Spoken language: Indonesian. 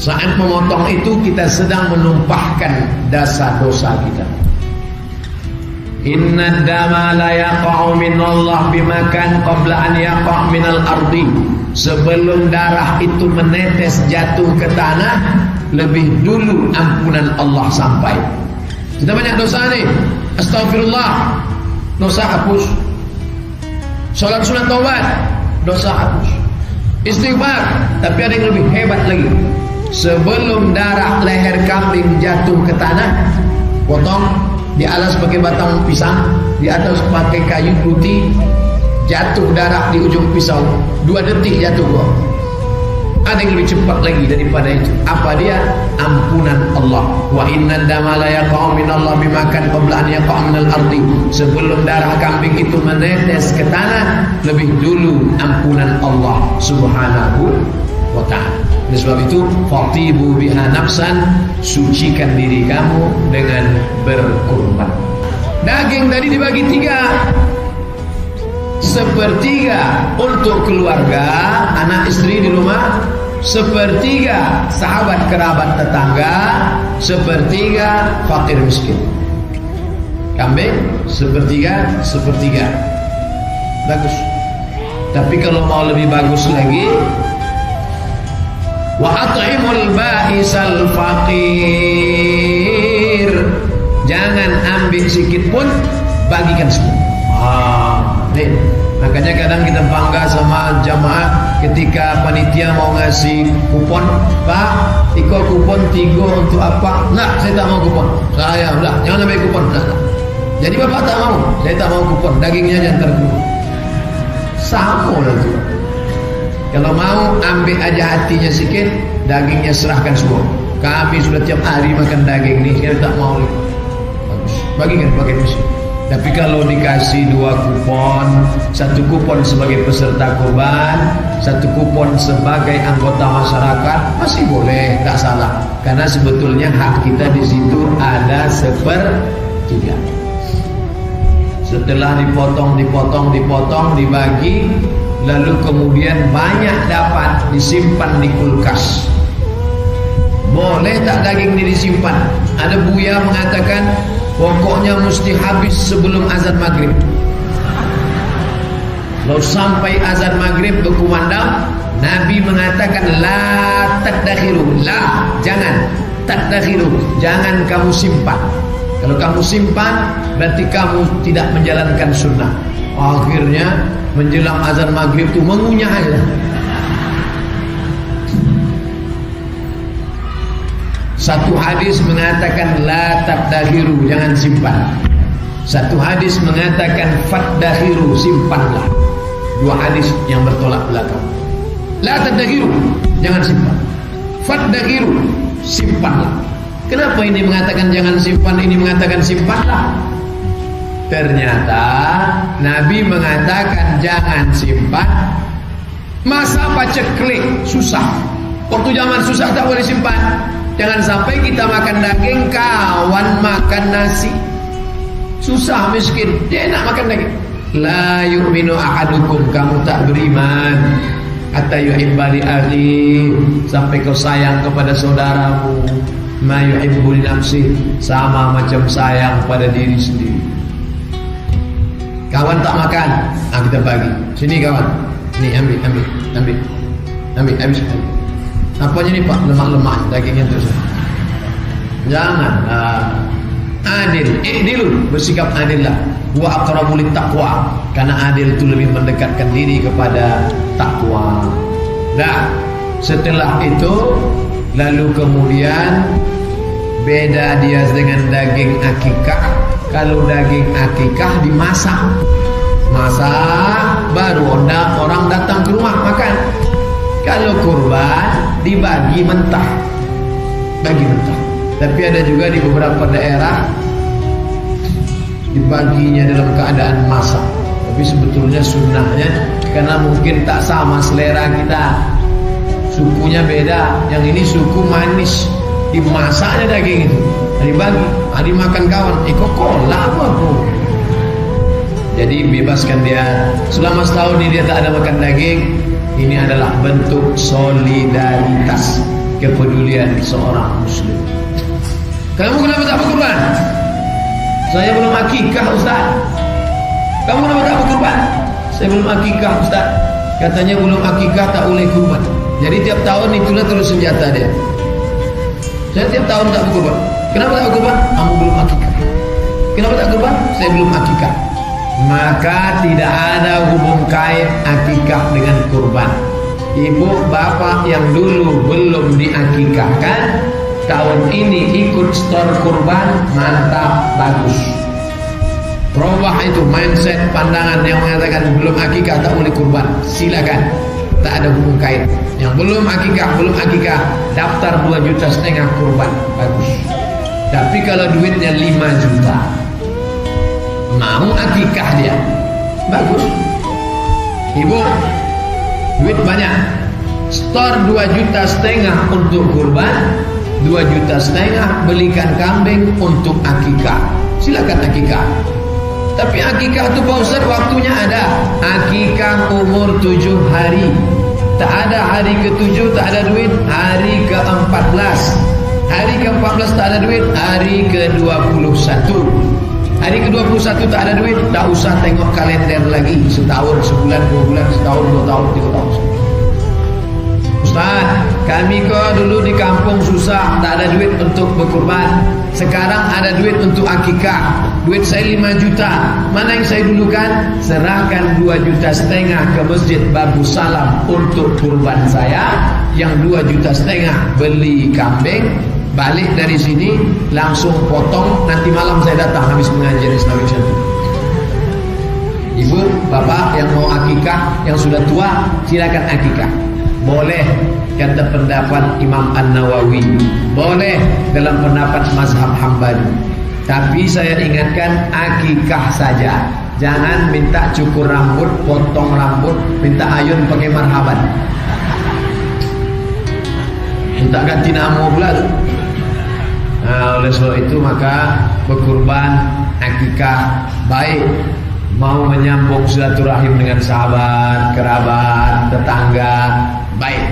Saat memotong itu kita sedang menumpahkan dosa kita. Inna dama la yaqa'u minallah bimakan qabla an yaqa' minal ardi. Sebelum darah itu menetes jatuh ke tanah, lebih dulu ampunan Allah sampai. Kita banyak dosa nih. Astagfirullah, dosa hapus. Salat sunat taubat, dosa hapus. Istighfar, tapi ada yang lebih hebat lagi. Sebelum darah leher kambing jatuh ke tanah, potong, di alas pakai batang pisang, di atas pakai kayu putih, jatuh darah di ujung pisau, 2 detik jatuh kok. Ada yang lebih cepat lagi daripada itu. Apa dia? Ampunan Allah. Wa inna dama la yaqa'u minallah bimakan qabla an yaqa' minal ardi. Sebelum darah kambing itu menetes ke tanah, lebih dulu ampunan Allah Subhanahu wa ta'ala. Oleh sebab itu, fatibu biha nafsan, sucikan diri kamu dengan berkurban. Daging tadi dibagi 3. Sepertiga untuk keluarga, anak istri di rumah, sepertiga sahabat kerabat tetangga, sepertiga fakir miskin. Kambing sepertiga. Bagus. Tapi kalau mau lebih bagus lagi, wa at'imul ba'isal faqir. Jangan ambil sedikit pun, bagikan semua. Nih, makanya kadang kita bangga sama jamaah ketika panitia mau ngasih kupon, Pak, Iko kupon 3 untuk apa? Nah, saya tak mau kupon. Saya udah, jangan ambil kupon. Nah. Jadi bapak tak mau, saya tak mau kupon, dagingnya jangan terbunuh. Sama lah itu. Kalau mau ambil aja hatinya sedikit, dagingnya serahkan semua. Kami sudah tiap hari makan daging nih, saya tak mau. Bagus, bagikan pakai musim. Tapi kalau dikasih 2 kupon, 1 kupon sebagai peserta kurban, 1 kupon sebagai anggota masyarakat, masih boleh, tak salah. Karena sebetulnya hak kita di situ ada 1/3. Setelah dipotong, dibagi, lalu kemudian banyak dapat disimpan di kulkas. Boleh tak daging ini disimpan? Ada Buya mengatakan, pokoknya mesti habis sebelum azan maghrib. Kalau sampai azan maghrib berkumandang, Nabi mengatakan la tadakhiru, la, jangan, tadakhiru, jangan kamu simpan. Kalau kamu simpan, berarti kamu tidak menjalankan sunnah. Akhirnya menjelang azan maghrib itu mengunyah aja. Satu hadis mengatakan la tadakhiru, jangan simpan. Satu hadis mengatakan fadakhiru, simpanlah. 2 hadis yang bertolak belakang. La tadakhiru, jangan simpan. Fadakhiru, simpanlah. Kenapa ini mengatakan jangan simpan, ini mengatakan simpanlah? Ternyata Nabi mengatakan jangan simpan. Masa paceklik susah. Waktu zaman susah tak boleh simpan. Jangan sampai kita makan daging, kawan makan nasi. Susah miskin, dia enak makan daging. La yu'minu ahadukum, kamu tak beriman. Hatta yuhibba li akhi, sampai kau sayang kepada saudaramu. Ma yuhibbu li nafsi, sama macam sayang pada diri sendiri. Kawan tak makan, kita bagi. Sini kawan, ini ambil, habis. Apanya nih Pak? Lemak-lemak dagingnya terus. Jangan. Adil, dulu bersikap adil lah. Wa aqrabu lit taqwa, karena adil itu lebih mendekatkan diri kepada takwa. Nah, setelah itu lalu kemudian beda dia dengan daging akikah. Kalau daging akikah dimasak, baru orang datang ke rumah makan. Kalau kurban dibagi mentah, Tapi ada juga di beberapa daerah dibaginya dalam keadaan masak. Tapi sebetulnya sunnahnya, karena mungkin tak sama selera kita, sukunya beda. Yang ini suku manis, dimasaknya daging itu, dibagi, dimakan kawan. Coca-Cola apa bro? Jadi bebaskan dia. Selama setahun ini dia tak ada makan daging. Ini adalah bentuk solidaritas. kepedulian seorang muslim. Kamu kenapa tak berkorban? Saya belum akikah, Ustaz. Kamu kenapa tak berkorban? Saya belum akikah, Ustaz. Katanya belum akikah tak boleh kurban. Jadi tiap tahun itulah terus senjata dia. Saya tiap tahun tak berkorban. Kenapa tak berkorban? Kamu belum akikah. Kenapa tak berkorban? Saya belum akikah. Maka tidak ada hubung kait akikah dengan kurban. Ibu bapak yang dulu belum diakikahkan, tahun ini ikut store kurban, mantap, bagus. Robah itu mindset pandangan yang mengatakan belum akikah tak boleh kurban, silakan, tak ada hubung kait. Yang belum akikah daftar 2,5 juta kurban, bagus. Tapi kalau duitnya 5 juta, mau akikah dia, bagus. Ibu duit banyak, store 2,5 juta untuk kurban, 2,5 juta belikan kambing untuk akikah, silakan akikah. Tapi akikah itu Pak Ustaz waktunya ada. Akikah umur 7 hari. Tak ada hari ke-7 tak ada duit, hari ke-14. Hari ke-14 tak ada duit, hari ke-21. Hari ke-21 tak ada duit, tak usah tengok kalender lagi. Setahun, sebulan, 2 bulan, setahun, 2 tahun, 3 tahun. Ustaz, kami kok dulu di kampung susah, tak ada duit untuk berkurban. Sekarang ada duit untuk akikah. Duit saya 5 juta. Mana yang saya dulukan? Serahkan 2,5 juta ke Masjid Babu Salam untuk kurban saya. Yang 2,5 juta beli kambing. Balik dari sini langsung potong. Nanti malam saya datang habis mengajar Islamic Center. Ibu, bapak yang mau akikah, yang sudah tua, silakan akikah. Boleh kata pendapat Imam An-Nawawi, boleh dalam pendapat mazhab Hambali. Tapi saya ingatkan akikah saja. Jangan minta cukur rambut, potong rambut, minta ayun pakai marhaban. Minta ganti nama pula tu. Nah, oleh sebab itu maka berkurban akikah baik. Mau menyambung silaturahim dengan sahabat, kerabat, tetangga, baik.